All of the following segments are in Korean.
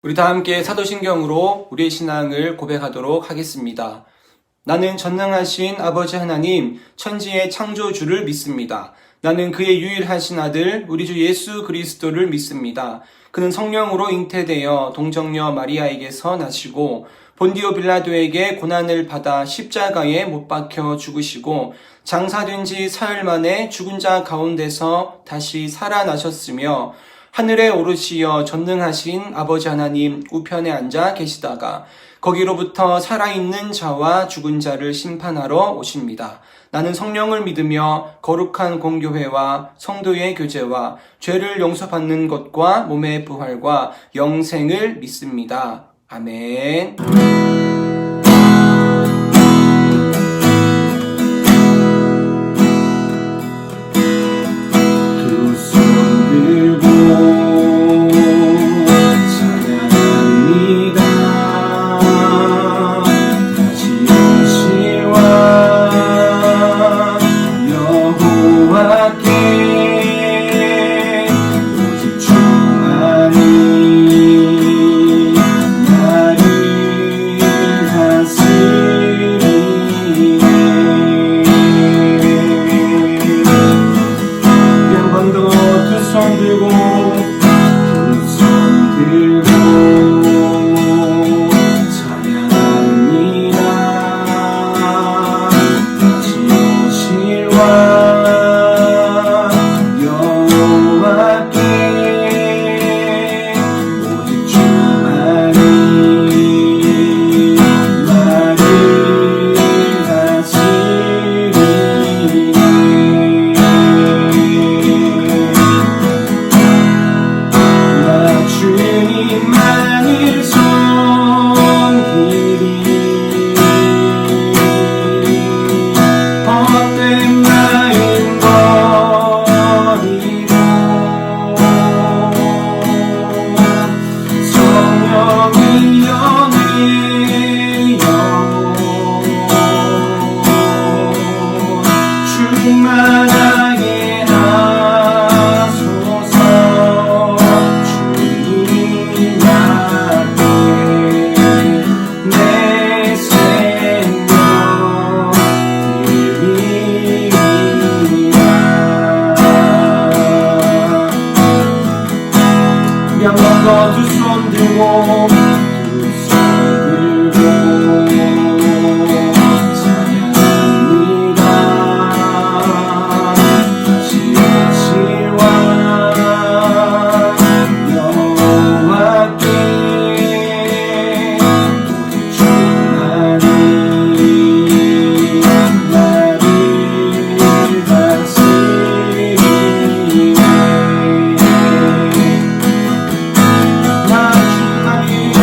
우리 다 함께 사도신경으로 우리의 신앙을 고백하도록 하겠습니다. 나는 전능하신 아버지 하나님, 천지의 창조주를 믿습니다. 나는 그의 유일하신 아들, 우리 주 예수 그리스도를 믿습니다. 그는 성령으로 잉태되어 동정녀 마리아에게서 나시고 본디오 빌라도에게 고난을 받아 십자가에 못 박혀 죽으시고 장사된 지 사흘 만에 죽은 자 가운데서 다시 살아나셨으며 하늘에 오르시어 전능하신 아버지 하나님 우편에 앉아 계시다가 거기로부터 살아있는 자와 죽은 자를 심판하러 오십니다. 나는 성령을 믿으며 거룩한 공교회와 성도의 교제와 죄를 용서받는 것과 몸의 부활과 영생을 믿습니다. 아멘. 두 손 들고 찬양합니다. 다시 오실와 여호와께 오직 주만이 나를 다스리네. 한 번 더 두 손 들고 찬양합니다. 다시 오실와 여호와께 오직 주만이 나를 다스리네. 나 주님만을 섬기리. 헛된 마음 버리고 성령이 연회여 충만하게 하소서. 주님 앞에 내 생명 드리리라. 우리 한 번 더 두 손 들고 찬양합니다. 다시 오실와 여호와께 오직 주만이 나를 다스리네. 나 주만이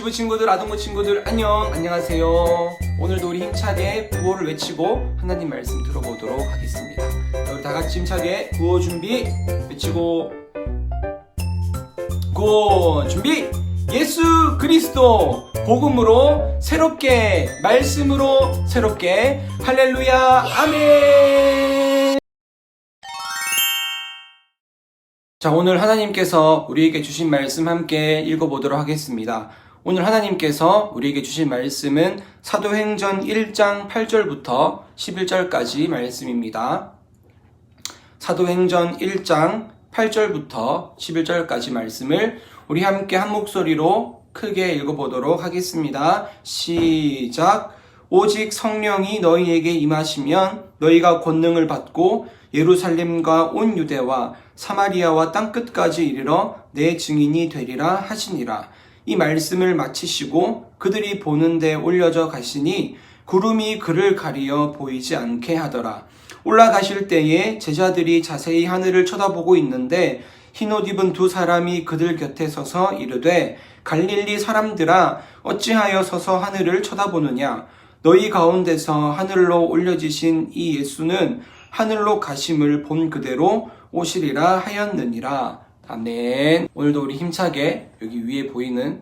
유치부 친구들, 아동부 친구들 안녕하세요. 오늘도 우리 힘차게 구호를 외치고 하나님 말씀 들어보도록 하겠습니다. 우리 다 같이 힘차게 구호 준비 외치고 구호 준비. 예수 그리스도 복음으로 새롭게, 말씀으로 새롭게. 할렐루야 아멘. 자, 오늘 하나님께서 우리에게 주신 말씀 함께 읽어보도록 하겠습니다. 오늘 하나님께서 우리에게 주신 말씀은 사도행전 1장 8절부터 11절까지 말씀입니다. 사도행전 1장 8절부터 11절까지 말씀을 우리 함께 한 목소리로 크게 읽어보도록 하겠습니다. 시작. 오직 성령이 너희에게 임하시면 너희가 권능을 받고 예루살렘과 온 유대와 사마리아와 땅끝까지 이르러 내 증인이 되리라 하시니라. 이 말씀을 마치시고 그들이 보는 데 올려져 가시니 구름이 그를 가리어 보이지 않게 하더라. 올라가실 때에 제자들이 자세히 하늘을 쳐다보고 있는데 흰옷 입은 두 사람이 그들 곁에 서서 이르되 갈릴리 사람들아 어찌하여 서서 하늘을 쳐다보느냐. 너희 가운데서 하늘로 올려지신 이 예수는 하늘로 가심을 본 그대로 오시리라 하였느니라. 아멘. 오늘도 우리 힘차게 여기 위에 보이는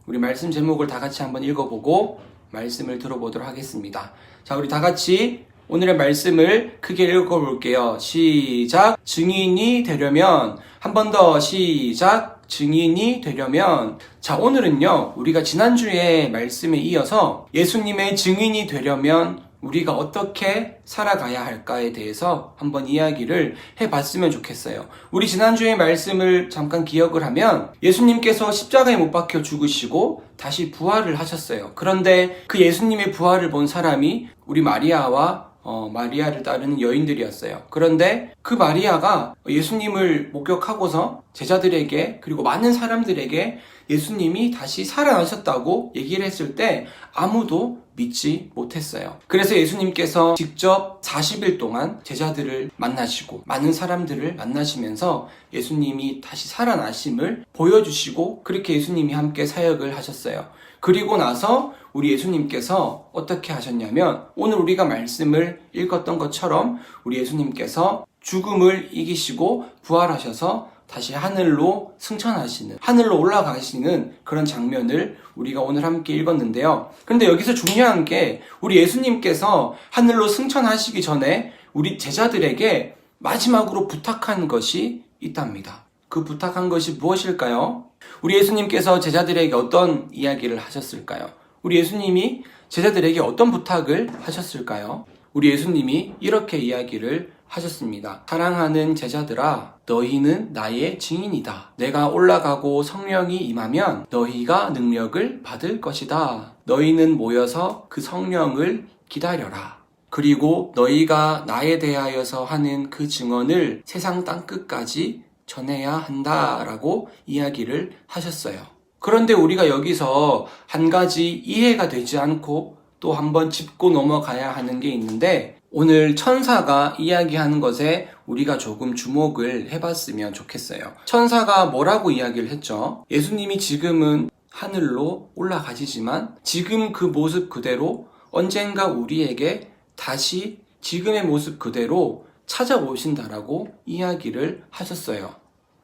우리 말씀 제목을 다 같이 한번 읽어보고 말씀을 들어보도록 하겠습니다. 자, 우리 다 같이 오늘의 말씀을 크게 읽어볼게요. 시작. 증인이 되려면, 한 번 더 시작. 증인이 되려면. 자, 오늘은요, 우리가 지난주에 말씀에 이어서 예수님의 증인이 되려면 우리가 어떻게 살아가야 할까에 대해서 한번 이야기를 해봤으면 좋겠어요. 우리 지난주의 말씀을 잠깐 기억을 하면 예수님께서 십자가에 못 박혀 죽으시고 다시 부활을 하셨어요. 그런데 그 예수님의 부활을 본 사람이 우리 마리아와 마리아를 따르는 여인들이었어요. 그런데 그 마리아가 예수님을 목격하고서 제자들에게 그리고 많은 사람들에게 예수님이 다시 살아나셨다고 얘기를 했을 때 아무도 믿지 못했어요. 그래서 예수님께서 직접 40일 동안 제자들을 만나시고 많은 사람들을 만나시면서 예수님이 다시 살아나심을 보여주시고 그렇게 예수님이 함께 사역을 하셨어요. 그리고 나서 우리 예수님께서 어떻게 하셨냐면 오늘 우리가 말씀을 읽었던 것처럼 우리 예수님께서 죽음을 이기시고 부활하셔서 다시 하늘로 승천하시는, 하늘로 올라가시는 그런 장면을 우리가 오늘 함께 읽었는데요. 그런데 여기서 중요한 게 우리 예수님께서 하늘로 승천하시기 전에 우리 제자들에게 마지막으로 부탁한 것이 있답니다. 그 부탁한 것이 무엇일까요? 우리 예수님께서 제자들에게 어떤 이야기를 하셨을까요? 우리 예수님이 제자들에게 어떤 부탁을 하셨을까요? 우리 예수님이 이렇게 이야기를 하셨습니다. 사랑하는 제자들아, 너희는 나의 증인이다. 내가 올라가고 성령이 임하면 너희가 능력을 받을 것이다. 너희는 모여서 그 성령을 기다려라. 그리고 너희가 나에 대하여서 하는 그 증언을 세상 땅끝까지 전해야 한다라고 이야기를 하셨어요. 그런데 우리가 여기서 한 가지 이해가 되지 않고 또 한번 짚고 넘어가야 하는 게 있는데 오늘 천사가 이야기하는 것에 우리가 조금 주목을 해봤으면 좋겠어요. 천사가 뭐라고 이야기를 했죠? 예수님이 지금은 하늘로 올라가시지만 지금 그 모습 그대로 언젠가 우리에게 다시 지금의 모습 그대로 찾아오신다라고 이야기를 하셨어요.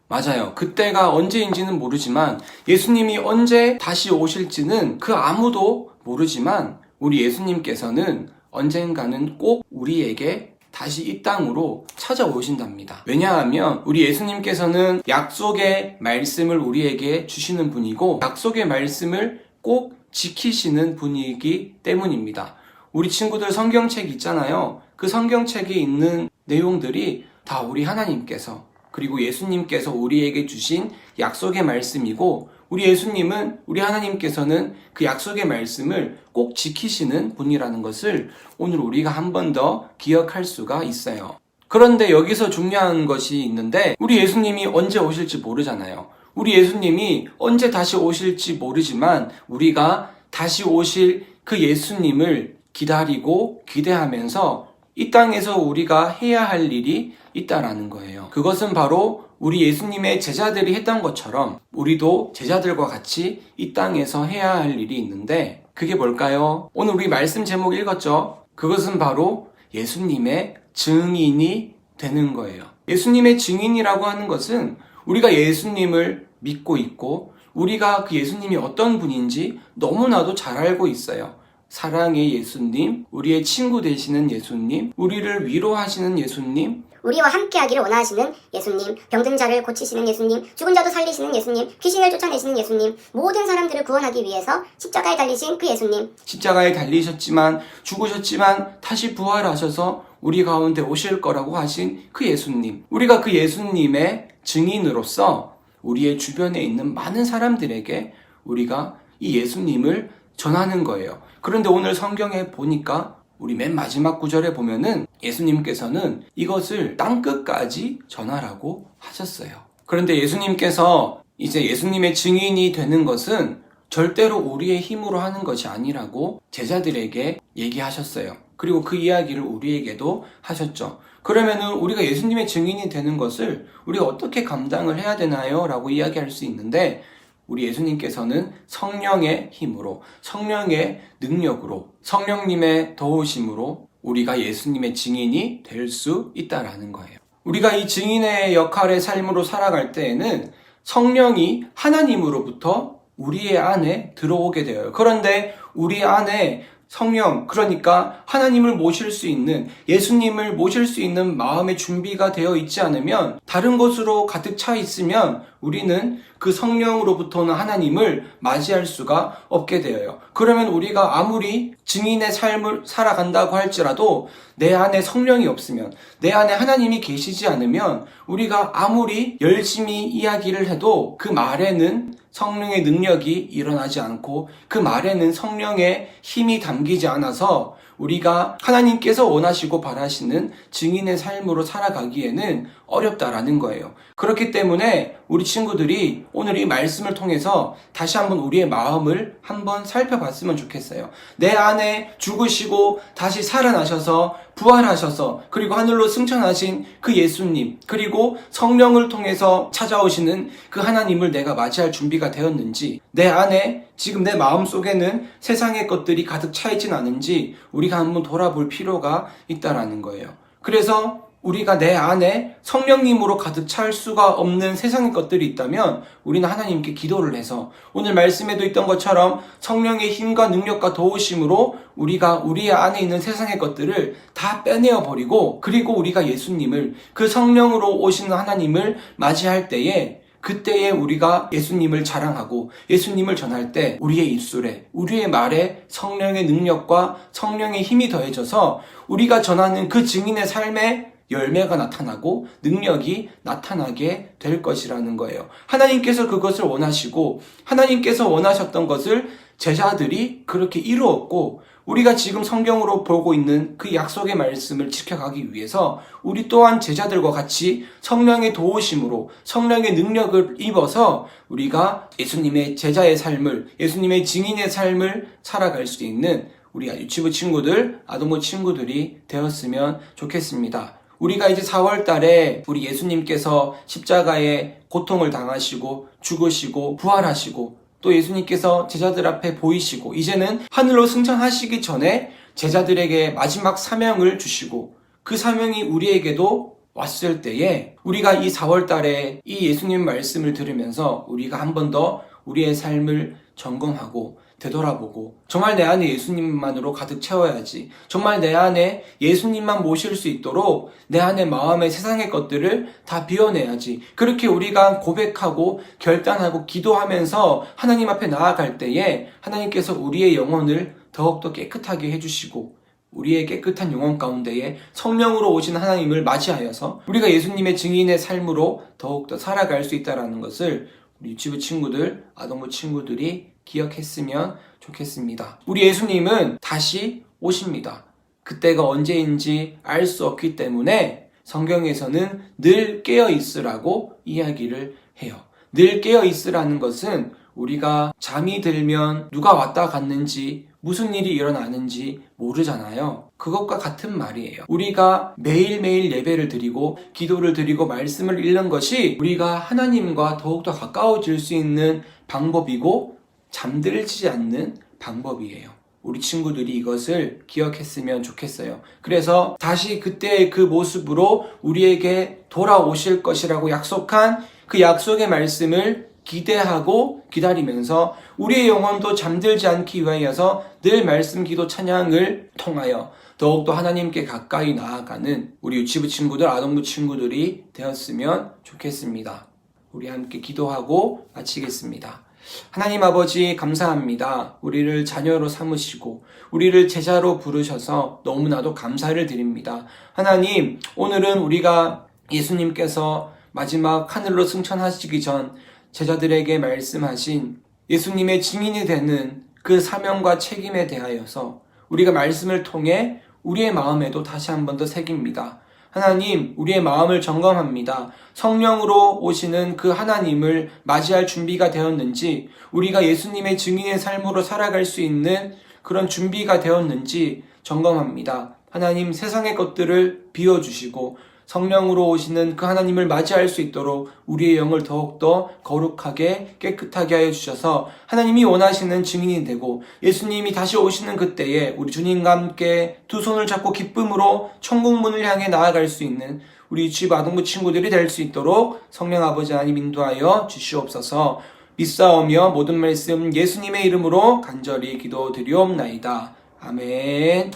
맞아요. 그때가 언제인지는 모르지만 예수님이 언제 다시 오실지는 그 아무도 모르지만 우리 예수님께서는 언젠가는 꼭 우리에게 다시 이 땅으로 찾아오신답니다. 왜냐하면 우리 예수님께서는 약속의 말씀을 우리에게 주시는 분이고 약속의 말씀을 꼭 지키시는 분이기 때문입니다. 우리 친구들 성경책 있잖아요. 그 성경책에 있는 내용들이 다 우리 하나님께서 그리고 예수님께서 우리에게 주신 약속의 말씀이고 우리 예수님은, 우리 하나님께서는 그 약속의 말씀을 꼭 지키시는 분이라는 것을 오늘 우리가 한 번 더 기억할 수가 있어요. 그런데 여기서 중요한 것이 있는데 우리 예수님이 언제 오실지 모르잖아요. 우리 예수님이 언제 다시 오실지 모르지만 우리가 다시 오실 그 예수님을 기다리고 기대하면서 이 땅에서 우리가 해야 할 일이 있다라는 거예요. 그것은 바로 우리 예수님의 제자들이 했던 것처럼 우리도 제자들과 같이 이 땅에서 해야 할 일이 있는데 그게 뭘까요? 오늘 우리 말씀 제목 읽었죠? 그것은 바로 예수님의 증인이 되는 거예요. 예수님의 증인이라고 하는 것은 우리가 예수님을 믿고 있고 우리가 그 예수님이 어떤 분인지 너무나도 잘 알고 있어요. 사랑의 예수님, 우리의 친구 되시는 예수님, 우리를 위로하시는 예수님, 우리와 함께하기를 원하시는 예수님, 병든 자를 고치시는 예수님, 죽은 자도 살리시는 예수님, 귀신을 쫓아내시는 예수님, 모든 사람들을 구원하기 위해서 십자가에 달리신 그 예수님. 십자가에 달리셨지만 죽으셨지만 다시 부활하셔서 우리 가운데 오실 거라고 하신 그 예수님. 우리가 그 예수님의 증인으로서 우리의 주변에 있는 많은 사람들에게 우리가 이 예수님을 전하는 거예요. 그런데 오늘 성경에 보니까 우리 맨 마지막 구절에 보면은 예수님께서는 이것을 땅끝까지 전하라고 하셨어요. 그런데 예수님께서 이제 예수님의 증인이 되는 것은 절대로 우리의 힘으로 하는 것이 아니라고 제자들에게 얘기하셨어요. 그리고 그 이야기를 우리에게도 하셨죠. 그러면은 우리가 예수님의 증인이 되는 것을 우리가 어떻게 감당을 해야 되나요? 라고 이야기할 수 있는데 우리 예수님께서는 성령의 힘으로, 성령의 능력으로, 성령님의 도우심으로 우리가 예수님의 증인이 될 수 있다라는 거예요. 우리가 이 증인의 역할의 삶으로 살아갈 때에는 성령이 하나님으로부터 우리의 안에 들어오게 되어요. 그런데 우리 안에 성령, 그러니까 하나님을 모실 수 있는, 예수님을 모실 수 있는 마음의 준비가 되어 있지 않으면, 다른 것으로 가득 차 있으면 우리는 그 성령으로부터는 하나님을 맞이할 수가 없게 되어요. 그러면 우리가 아무리 증인의 삶을 살아간다고 할지라도 내 안에 성령이 없으면, 내 안에 하나님이 계시지 않으면 우리가 아무리 열심히 이야기를 해도 그 말에는 성령의 능력이 일어나지 않고 그 말에는 성령의 힘이 담기지 않아서 우리가 하나님께서 원하시고 바라시는 증인의 삶으로 살아가기에는 어렵다라는 거예요. 그렇기 때문에 우리 친구들이 오늘 이 말씀을 통해서 다시 한번 우리의 마음을 한번 살펴봤으면 좋겠어요. 내 안에 죽으시고 다시 살아나셔서 부활하셔서 그리고 하늘로 승천하신 그 예수님, 그리고 성령을 통해서 찾아오시는 그 하나님을 내가 맞이할 준비가 되었는지, 내 안에 지금 내 마음 속에는 세상의 것들이 가득 차 있진 않은지 우리가 한번 돌아볼 필요가 있다라는 거예요. 그래서 우리가 내 안에 성령님으로 가득 찰 수가 없는 세상의 것들이 있다면 우리는 하나님께 기도를 해서 오늘 말씀에도 있던 것처럼 성령의 힘과 능력과 도우심으로 우리가 우리 안에 있는 세상의 것들을 다 빼내어 버리고, 그리고 우리가 예수님을, 그 성령으로 오시는 하나님을 맞이할 때에, 그때에 우리가 예수님을 자랑하고 예수님을 전할 때 우리의 입술에, 우리의 말에 성령의 능력과 성령의 힘이 더해져서 우리가 전하는 그 증인의 삶에 열매가 나타나고 능력이 나타나게 될 것이라는 거예요. 하나님께서 그것을 원하시고 하나님께서 원하셨던 것을 제자들이 그렇게 이루었고, 우리가 지금 성경으로 보고 있는 그 약속의 말씀을 지켜가기 위해서 우리 또한 제자들과 같이 성령의 도우심으로 성령의 능력을 입어서 우리가 예수님의 제자의 삶을, 예수님의 증인의 삶을 살아갈 수 있는 우리 유치부 친구들, 아동부 친구들이 되었으면 좋겠습니다. 우리가 이제 4월 달에 우리 예수님께서 십자가에 고통을 당하시고 죽으시고 부활하시고 또 예수님께서 제자들 앞에 보이시고 이제는 하늘로 승천하시기 전에 제자들에게 마지막 사명을 주시고 그 사명이 우리에게도 왔을 때에 우리가 이 4월 달에 이 예수님 말씀을 들으면서 우리가 한 번 더 우리의 삶을 점검하고 되돌아보고 정말 내 안에 예수님만으로 가득 채워야지, 정말 내 안에 예수님만 모실 수 있도록 내 안에 마음의 세상의 것들을 다 비워내야지, 그렇게 우리가 고백하고 결단하고 기도하면서 하나님 앞에 나아갈 때에 하나님께서 우리의 영혼을 더욱더 깨끗하게 해주시고 우리의 깨끗한 영혼 가운데에 성령으로 오신 하나님을 맞이하여서 우리가 예수님의 증인의 삶으로 더욱더 살아갈 수 있다는 것을 우리 유치부 친구들, 아동부 친구들이 기억했으면 좋겠습니다. 우리 예수님은 다시 오십니다. 그때가 언제인지 알 수 없기 때문에 성경에서는 늘 깨어 있으라고 이야기를 해요. 늘 깨어 있으라는 것은 우리가 잠이 들면 누가 왔다 갔는지 무슨 일이 일어나는지 모르잖아요. 그것과 같은 말이에요. 우리가 매일매일 예배를 드리고 기도를 드리고 말씀을 읽는 것이 우리가 하나님과 더욱더 가까워질 수 있는 방법이고 잠들지 않는 방법이에요. 우리 친구들이 이것을 기억했으면 좋겠어요. 그래서 다시 그때의 그 모습으로 우리에게 돌아오실 것이라고 약속한 그 약속의 말씀을 기대하고 기다리면서 우리의 영혼도 잠들지 않기 위하여서 늘 말씀 기도 찬양을 통하여 더욱더 하나님께 가까이 나아가는 우리 유치부 친구들, 아동부 친구들이 되었으면 좋겠습니다. 우리 함께 기도하고 마치겠습니다. 하나님 아버지 감사합니다. 우리를 자녀로 삼으시고 우리를 제자로 부르셔서 너무나도 감사를 드립니다. 하나님, 오늘은 우리가 예수님께서 마지막 하늘로 승천하시기 전 제자들에게 말씀하신 예수님의 증인이 되는 그 사명과 책임에 대하여서 우리가 말씀을 통해 우리의 마음에도 다시 한 번 더 새깁니다. 하나님, 우리의 마음을 점검합니다. 성령으로 오시는 그 하나님을 맞이할 준비가 되었는지, 우리가 예수님의 증인의 삶으로 살아갈 수 있는 그런 준비가 되었는지 점검합니다. 하나님, 세상의 것들을 비워주시고 성령으로 오시는 그 하나님을 맞이할 수 있도록 우리의 영을 더욱더 거룩하게 깨끗하게 하여 주셔서 하나님이 원하시는 증인이 되고 예수님이 다시 오시는 그때에 우리 주님과 함께 두 손을 잡고 기쁨으로 천국문을 향해 나아갈 수 있는 우리 유치부 아동부 친구들이 될 수 있도록 성령 아버지 하나님 인도하여 주시옵소서. 믿사오며 모든 말씀 예수님의 이름으로 간절히 기도드리옵나이다. 아멘.